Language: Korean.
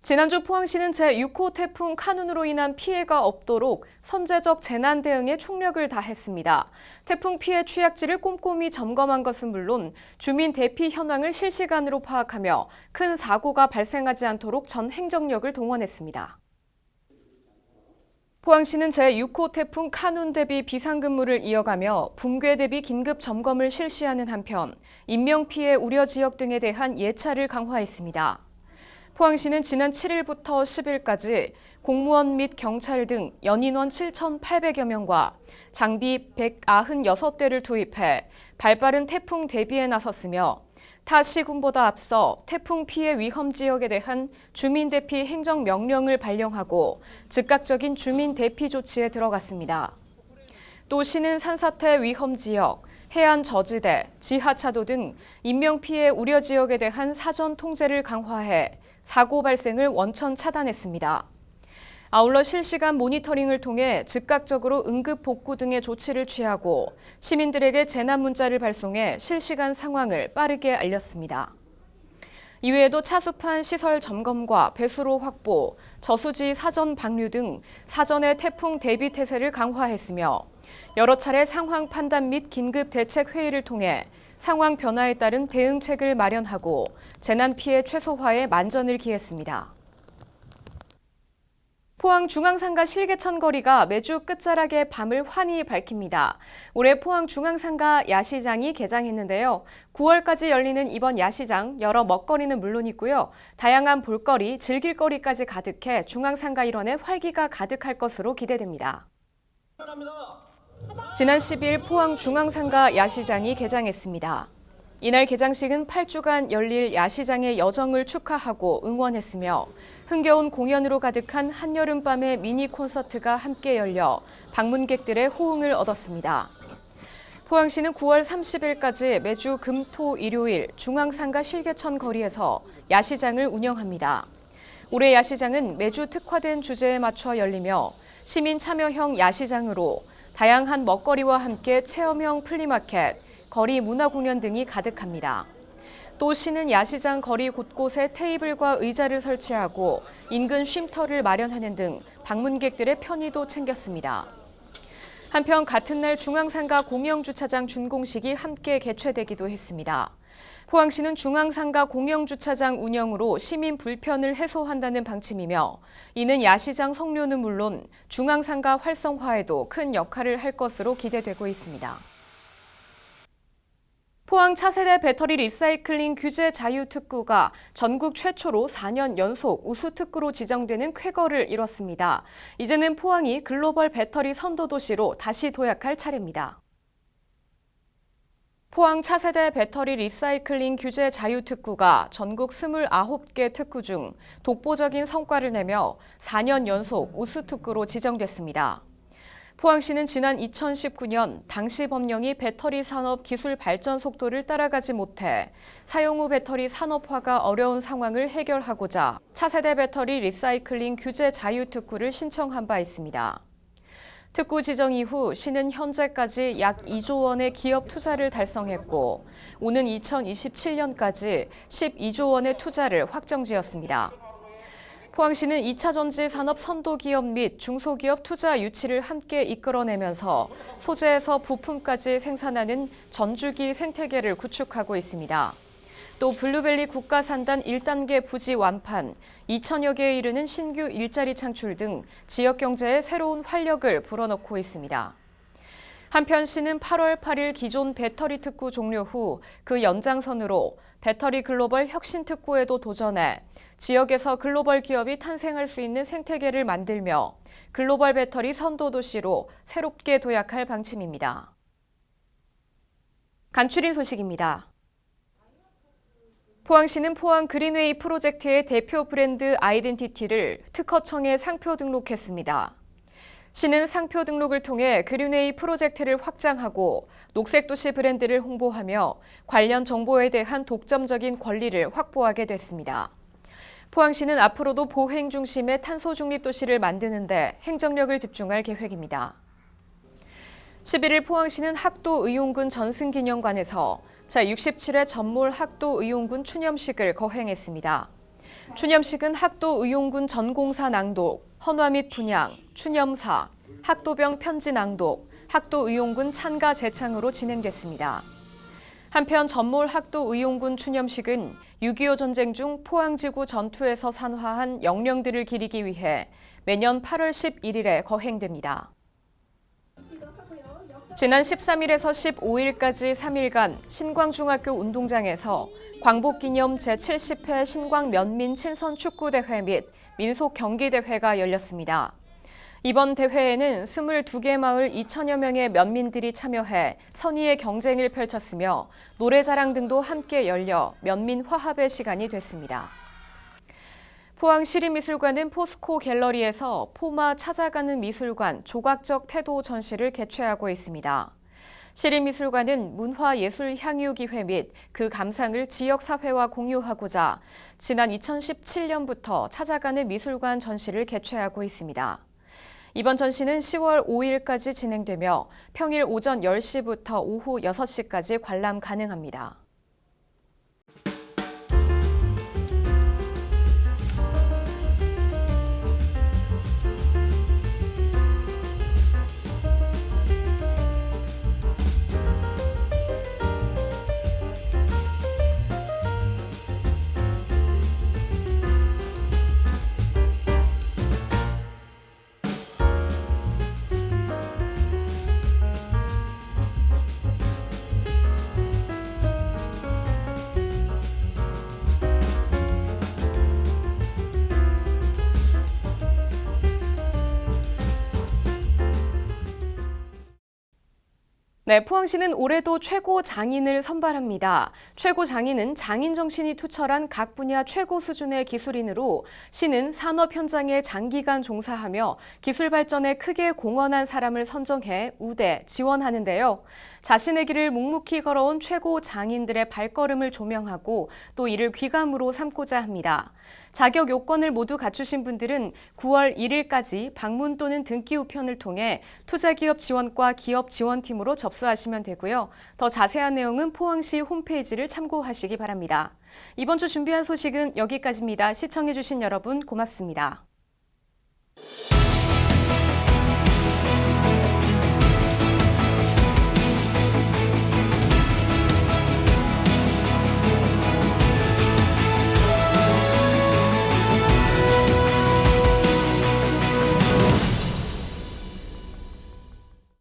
지난주 포항시는 제6호 태풍 카눈으로 인한 피해가 없도록 선제적 재난 대응에 총력을 다했습니다. 태풍 피해 취약지를 꼼꼼히 점검한 것은 물론 주민 대피 현황을 실시간으로 파악하며 큰 사고가 발생하지 않도록 전 행정력을 동원했습니다. 포항시는 제6호 태풍 카눈 대비 비상근무를 이어가며 붕괴 대비 긴급 점검을 실시하는 한편 인명피해 우려 지역 등에 대한 예찰을 강화했습니다. 포항시는 지난 7일부터 10일까지 공무원 및 경찰 등 연인원 7,800여 명과 장비 196대를 투입해 발빠른 태풍 대비에 나섰으며 타 시군보다 앞서 태풍 피해 위험 지역에 대한 주민 대피 행정 명령을 발령하고 즉각적인 주민 대피 조치에 들어갔습니다. 또 시는 산사태 위험 지역, 해안 저지대, 지하차도 등 인명피해 우려 지역에 대한 사전 통제를 강화해 사고 발생을 원천 차단했습니다. 아울러 실시간 모니터링을 통해 즉각적으로 응급 복구 등의 조치를 취하고 시민들에게 재난 문자를 발송해 실시간 상황을 빠르게 알렸습니다. 이외에도 차수판 시설 점검과 배수로 확보, 저수지 사전 방류 등 사전의 태풍 대비 태세를 강화했으며 여러 차례 상황 판단 및 긴급 대책 회의를 통해 상황 변화에 따른 대응책을 마련하고 재난 피해 최소화에 만전을 기했습니다. 포항 중앙상가 실개천 거리가 매주 끝자락에 밤을 환히 밝힙니다. 올해 포항 중앙상가 야시장이 개장했는데요. 9월까지 열리는 이번 야시장 여러 먹거리는 물론이고요. 다양한 볼거리, 즐길거리까지 가득해 중앙상가 일원에 활기가 가득할 것으로 기대됩니다. 지난 10일 포항 중앙상가 야시장이 개장했습니다. 이날 개장식은 8주간 열릴 야시장의 여정을 축하하고 응원했으며 흥겨운 공연으로 가득한 한여름밤의 미니 콘서트가 함께 열려 방문객들의 호응을 얻었습니다. 포항시는 9월 30일까지 매주 금, 토, 일요일 중앙상가 실개천 거리에서 야시장을 운영합니다. 올해 야시장은 매주 특화된 주제에 맞춰 열리며 시민 참여형 야시장으로 다양한 먹거리와 함께 체험형 플리마켓, 거리 문화 공연 등이 가득합니다. 또 시는 야시장 거리 곳곳에 테이블과 의자를 설치하고 인근 쉼터를 마련하는 등 방문객들의 편의도 챙겼습니다. 한편 같은 날 중앙상가 공영주차장 준공식이 함께 개최되기도 했습니다. 포항시는 중앙상가 공영주차장 운영으로 시민 불편을 해소한다는 방침이며 이는 야시장 성료는 물론 중앙상가 활성화에도 큰 역할을 할 것으로 기대되고 있습니다. 포항 차세대 배터리 리사이클링 규제 자유 특구가 전국 최초로 4년 연속 우수 특구로 지정되는 쾌거를 이뤘습니다. 이제는 포항이 글로벌 배터리 선도 도시로 다시 도약할 차례입니다. 포항 차세대 배터리 리사이클링 규제 자유 특구가 전국 29개 특구 중 독보적인 성과를 내며 4년 연속 우수 특구로 지정됐습니다. 포항시는 지난 2019년 당시 법령이 배터리 산업 기술 발전 속도를 따라가지 못해 사용 후 배터리 산업화가 어려운 상황을 해결하고자 차세대 배터리 리사이클링 규제 자유 특구를 신청한 바 있습니다. 특구 지정 이후 시는 현재까지 약 2조 원의 기업 투자를 달성했고 오는 2027년까지 12조 원의 투자를 확정지었습니다. 포항시는 2차 전지 산업 선도 기업 및 중소기업 투자 유치를 함께 이끌어내면서 소재에서 부품까지 생산하는 전주기 생태계를 구축하고 있습니다. 또 블루벨리 국가산단 1단계 부지 완판, 2천여 개에 이르는 신규 일자리 창출 등 지역 경제에 새로운 활력을 불어넣고 있습니다. 한편 시는 8월 8일 기존 배터리 특구 종료 후 그 연장선으로 배터리 글로벌 혁신 특구에도 도전해 지역에서 글로벌 기업이 탄생할 수 있는 생태계를 만들며 글로벌 배터리 선도 도시로 새롭게 도약할 방침입니다. 간추린 소식입니다. 포항시는 포항 그린웨이 프로젝트의 대표 브랜드 아이덴티티를 특허청에 상표 등록했습니다. 시는 상표 등록을 통해 그린웨이 프로젝트를 확장하고 녹색도시 브랜드를 홍보하며 관련 정보에 대한 독점적인 권리를 확보하게 됐습니다. 포항시는 앞으로도 보행 중심의 탄소 중립 도시를 만드는 데 행정력을 집중할 계획입니다. 11일 포항시는 학도의용군 전승기념관에서 제67회 전몰 학도의용군 추념식을 거행했습니다. 추념식은 학도의용군 전공사 낭독, 헌화 및 분양, 추념사, 학도병 편지 낭독, 학도의용군 찬가 제창으로 진행됐습니다. 한편 전몰 학도의용군 추념식은 6.25 전쟁 중 포항지구 전투에서 산화한 영령들을 기리기 위해 매년 8월 11일에 거행됩니다. 지난 13일에서 15일까지 3일간 신광중학교 운동장에서 광복기념 제70회 신광 면민 친선 축구대회 및 민속 경기대회가 열렸습니다. 이번 대회에는 22개 마을 2천여 명의 면민들이 참여해 선의의 경쟁을 펼쳤으며 노래자랑 등도 함께 열려 면민 화합의 시간이 됐습니다. 포항시립미술관은 포스코 갤러리에서 포마 찾아가는 미술관 조각적 태도 전시를 개최하고 있습니다. 시립미술관은 문화예술 향유기회 및 그 감상을 지역사회와 공유하고자 지난 2017년부터 찾아가는 미술관 전시를 개최하고 있습니다. 이번 전시는 10월 5일까지 진행되며 평일 오전 10시부터 오후 6시까지 관람 가능합니다. 네, 포항시는 올해도 최고 장인을 선발합니다. 최고 장인은 장인 정신이 투철한 각 분야 최고 수준의 기술인으로 시는 산업 현장에 장기간 종사하며 기술 발전에 크게 공헌한 사람을 선정해 우대, 지원하는데요. 자신의 길을 묵묵히 걸어온 최고 장인들의 발걸음을 조명하고 또 이를 귀감으로 삼고자 합니다. 자격 요건을 모두 갖추신 분들은 9월 1일까지 방문 또는 등기 우편을 통해 투자기업 지원과 기업 지원팀으로 접수하시면 되고요. 더 자세한 내용은 포항시 홈페이지를 참고하시기 바랍니다. 이번 주 준비한 소식은 여기까지입니다. 시청해주신 여러분 고맙습니다.